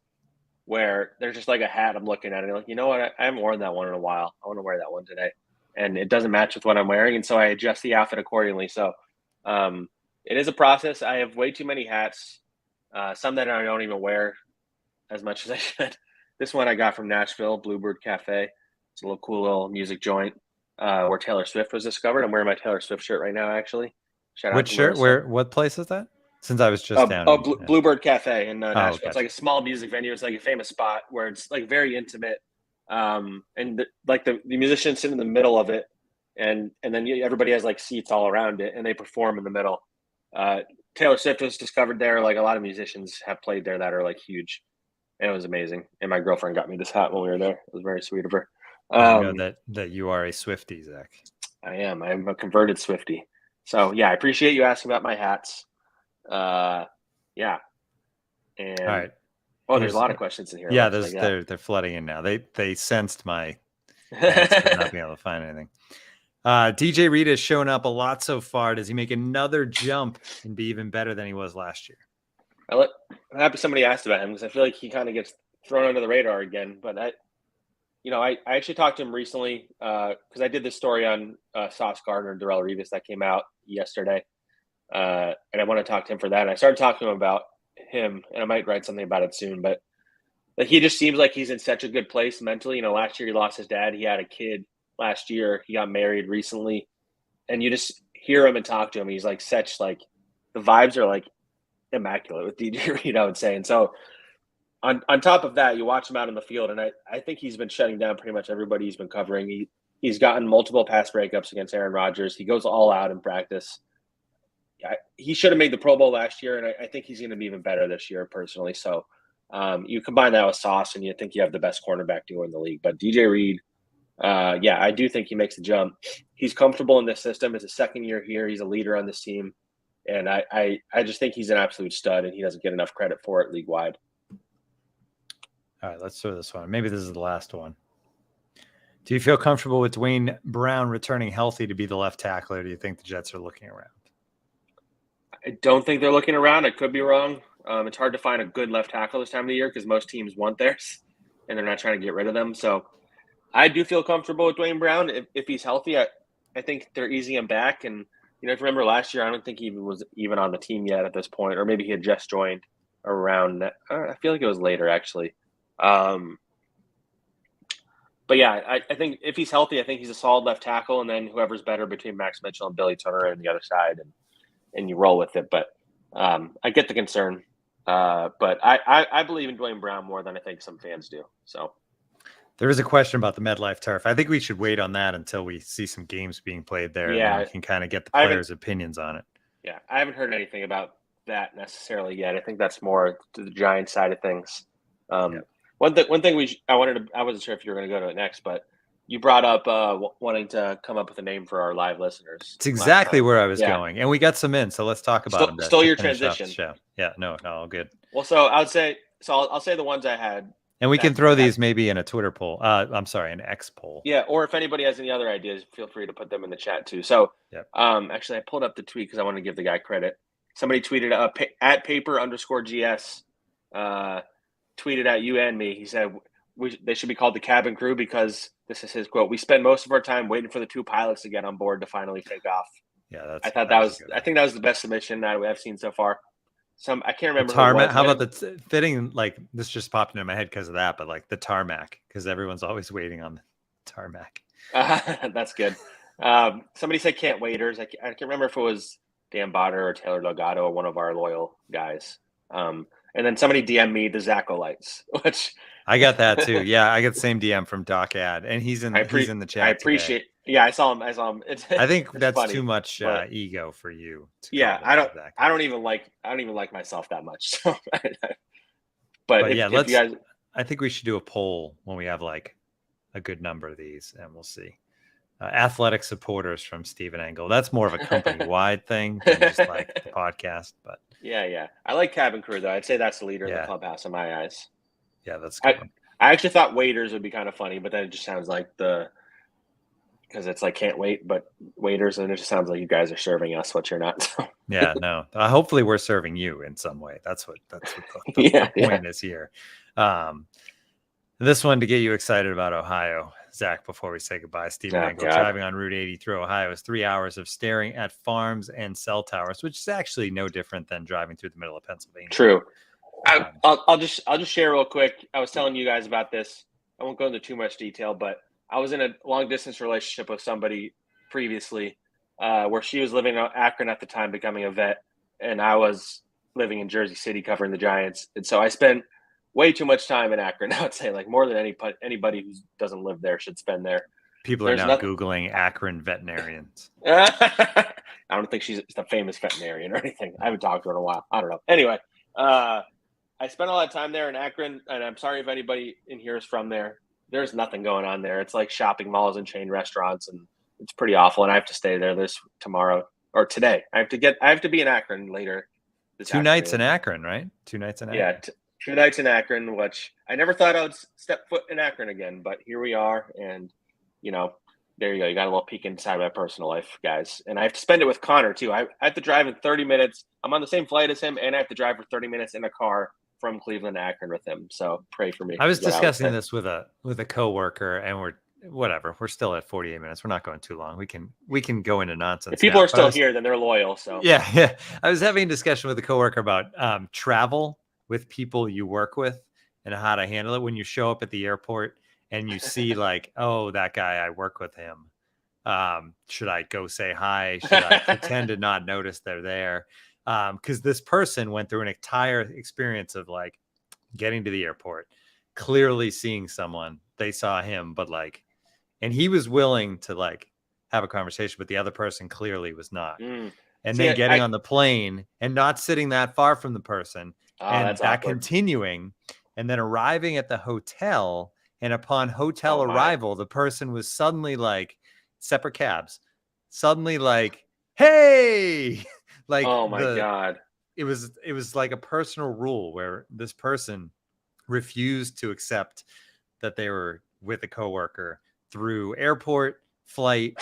D: where there's just like a hat I'm looking at and I'm like, you know what? I haven't worn that one in a while. I want to wear that one today. And it doesn't match with what I'm wearing. And so I adjust the outfit accordingly. So it is a process. I have way too many hats, some that I don't even wear as much as I should. This one I got from Nashville, Bluebird Cafe. It's a cool little music joint where Taylor Swift was discovered. I'm wearing my Taylor Swift shirt right now, actually. Shout out
C: Which
D: to
C: shirt?
D: Marissa.
C: What place is that? Since I was just down.
D: Bluebird Cafe in Nashville.
C: Gotcha.
D: It's like a small music venue. It's like a famous spot where it's like very intimate. And the musicians sit in the middle of it, and then everybody has like seats all around it, and they perform in the middle. Taylor Swift was discovered there. Like, a lot of musicians have played there that are like huge, and it was amazing. And my girlfriend got me this hat when we were there. It was very sweet of her.
C: I know that you are a Swiftie, Zach.
D: I am. I'm a converted Swiftie. So yeah, I appreciate you asking about my hats. Yeah. And
C: all right.
D: Oh, there's a lot of questions in here.
C: Yeah, they're flooding in now. They sensed my not being able to find anything. DJ Reed has shown up a lot so far. Does he make another jump and be even better than he was last year?
D: I'm happy somebody asked about him, because I feel like he kind of gets thrown under the radar again. But I actually talked to him recently because I did this story on Sauce Gardner and Darrelle Revis that came out yesterday. And I want to talk to him for that. And I started talking to him about him, and I might write something about it soon. But like, he just seems like he's in such a good place mentally. You know, last year he lost his dad. He had a kid last year. He got married recently. And you just hear him and talk to him. He's like such, like, the vibes are like immaculate with DJ Reed, I would say. And so on top of that, you watch him out in the field, and I think he's been shutting down pretty much everybody he's been covering. He's gotten multiple pass breakups against Aaron Rodgers. He goes all out in practice. He should have made the Pro Bowl last year, and I think he's going to be even better this year, personally. So you combine that with Sauce, and you think you have the best cornerback duo in the league. But DJ Reed, I do think he makes the jump. He's comfortable in this system. It's his second year here. He's a leader on this team. And I just think he's an absolute stud, and he doesn't get enough credit for it league-wide.
C: All right, let's throw this one. Maybe this is the last one. Do you feel comfortable with Dwayne Brown returning healthy to be the left tackle, or do you think the Jets are looking around?
D: I don't think they're looking around. I could be wrong. It's hard to find a good left tackle this time of the year because most teams want theirs, and they're not trying to get rid of them. So I do feel comfortable with Dwayne Brown. If he's healthy, I think they're easing him back. And, if you remember last year, I don't think he was even on the team yet at this point, or maybe he had just joined. around that. I feel like it was later actually. But yeah, I think if he's healthy, I think he's a solid left tackle, and then whoever's better between Max Mitchell and Billy Turner on the other side, and you roll with it. But I get the concern, but I believe in Dwayne Brown more than I think some fans do. So
C: there is a question about the MetLife turf. I think we should wait on that until we see some games being played there, and then we can kind of get the players' opinions on it.
D: Yeah, I haven't heard anything about that necessarily yet. I think that's more to the Giants side of things. One thing I wasn't sure if you were going to go to it next, but you brought up wanting to come up with a name for our live listeners.
C: It's exactly where I was going, and we got some in, so let's talk about them.
D: Still your transition.
C: Yeah, no, all good.
D: Well, so I'll say the ones I had, and
C: we can throw these maybe in a Twitter poll. I'm sorry, an X poll.
D: Yeah, or if anybody has any other ideas, feel free to put them in the chat too. So, actually, I pulled up the tweet because I want to give the guy credit. Somebody tweeted at paper_GS. Tweeted at you and me. He said they should be called the cabin crew because this is his quote. We spend most of our time waiting for the two pilots to get on board to finally take off.
C: Yeah,
D: I think that was the best submission that I've seen so far. I can't remember.
C: Tarmac. How about the fitting? Like this just popped into my head because of that, but like the tarmac because everyone's always waiting on the tarmac.
D: That's good. Somebody said can't waiters. I can't remember if it was Dan Botter or Taylor Delgado or one of our loyal guys. And then somebody DM'd me the Zack-O-Lights, which
C: I got that too. Yeah, I got the same DM from Doc Ad, and he's in the chat.
D: I appreciate. Today. Yeah, I saw him.
C: I think that's funny, too much ego for you.
D: Yeah, I don't even like myself that much. So, but
C: yeah, if you guys, I think we should do a poll when we have like a good number of these, and we'll see. Athletic supporters from Stephen Engel. That's more of a company-wide thing than just like the podcast, but.
D: Yeah. I like cabin crew though. I'd say that's the leader of the clubhouse in my eyes.
C: Yeah, that's good.
D: I actually thought waiters would be kind of funny, but then it just sounds like because it's like can't wait, but waiters, and it just sounds like you guys are serving us what you're not. So.
C: Yeah, no. Hopefully we're serving you in some way. That's what the point is here. This one to get you excited about Ohio. Zach, before we say goodbye, Stephen Engel driving on Route 80 through Ohio is 3 hours of staring at farms and cell towers, which is actually no different than driving through the middle of Pennsylvania.
D: True. I'll just share real quick. I was telling you guys about this. I won't go into too much detail, but I was in a long distance relationship with somebody previously, where she was living in Akron at the time, becoming a vet, and I was living in Jersey City covering the Giants, and so I spent way too much time in Akron. I would say like more than anybody who doesn't live there should spend there.
C: People are now Googling Akron veterinarians.
D: I don't think she's a famous veterinarian or anything. I haven't talked to her in a while. I don't know. Anyway, I spent a lot of time there in Akron, and I'm sorry if anybody in here is from there. There's nothing going on there. It's like shopping malls and chain restaurants, and it's pretty awful. And I have to stay there today. I have to be in Akron later.
C: 2 nights in Akron, right? 2 nights in Akron.
D: Yeah. 2 nights in Akron, which I never thought I would step foot in Akron again, but here we are. And, there you go. You got a little peek inside my personal life, guys. And I have to spend it with Connor, too. I have to drive in 30 minutes. I'm on the same flight as him, and I have to drive for 30 minutes in a car from Cleveland to Akron with him. So pray for me.
C: I was discussing this with a coworker, and we're still at 48 minutes. We're not going too long. We can go into nonsense.
D: If people are still here, then they're loyal. So
C: yeah. I was having a discussion with a coworker about travel with people you work with and how to handle it when you show up at the airport and you see like, oh, that guy, I work with him. Should I go say hi? Should I pretend to not notice they're there? Because this person went through an entire experience of like getting to the airport, clearly seeing someone, they saw him, but like, and he was willing to like have a conversation, but the other person clearly was not. And then getting on the plane and not sitting that far from the person. And that continuing, and then arriving at the hotel, and upon hotel arrival, the person was suddenly like, separate cabs, suddenly like, hey, like,
D: oh my God.
C: It was like a personal rule where this person refused to accept that they were with a coworker through airport, flight,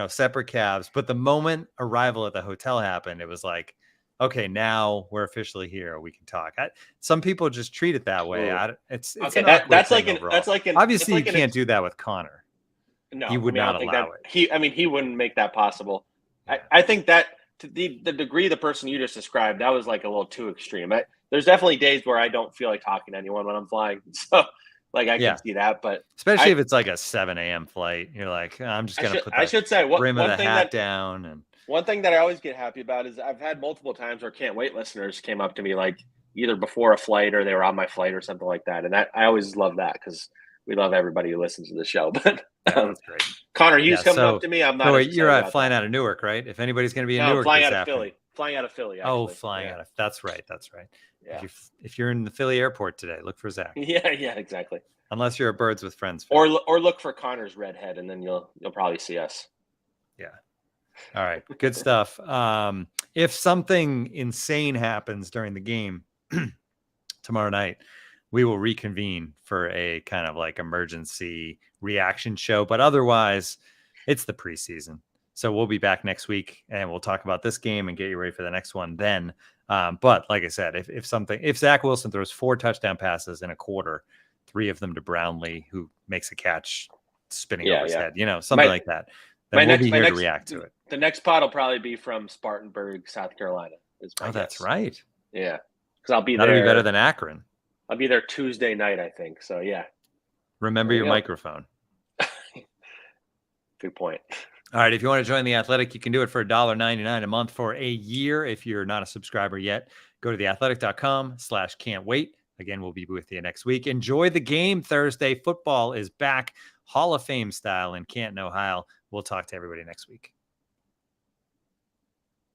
C: separate cabs. But the moment arrival at the hotel happened, it was like, okay, now we're officially here. We can talk. Some people just treat it that way. It's okay. That's like obviously you can't do that with Connor.
D: No,
C: he would not allow it.
D: He wouldn't make that possible. Yeah. I think that to the degree the person you just described, that was like a little too extreme. There's definitely days where I don't feel like talking to anyone when I'm flying. So like I can see that, but
C: especially if it's like a 7 a.m. flight, you're like, I'm just gonna put the rim of the hat down. And
D: one thing that I always get happy about is I've had multiple times where Can't Wait listeners came up to me like either before a flight or they were on my flight or something like that, and I always love that because we love everybody who listens to the show. But
C: that's great.
D: Connor Hughes coming up to me. I'm not.
C: You're flying out of Newark, right? If anybody's going to be in Newark,
D: flying out of Philly. Flying out of Philly. Actually.
C: Flying out of. That's right.
D: Yeah.
C: If you're in the Philly airport today, look for Zach.
D: Yeah, exactly.
C: Unless you're a Birds with Friends
D: fan. Or look for Connor's redhead, and then you'll probably see us.
C: Yeah. All right. Good stuff. If something insane happens during the game tomorrow night, we will reconvene for a kind of like emergency reaction show. But otherwise, it's the preseason. So we'll be back next week and we'll talk about this game and get you ready for the next one then. But like I said, if Zach Wilson throws 4 touchdown passes in a quarter, 3 of them to Brownlee, who makes a catch spinning over his head, something like that, then we'll be here to react to it.
D: The next pod will probably be from Spartanburg, South Carolina.
C: That's right.
D: Yeah. Because I'll be there.
C: That'll be better than Akron.
D: I'll be there Tuesday night, I think. So, yeah.
C: Remember your microphone.
D: Good point.
C: All right. If you want to join The Athletic, you can do it for $1.99 a month for a year. If you're not a subscriber yet, go to theathletic.com/can't wait. Again, we'll be with you next week. Enjoy the game Thursday. Football is back, Hall of Fame style in Canton, Ohio. We'll talk to everybody next week.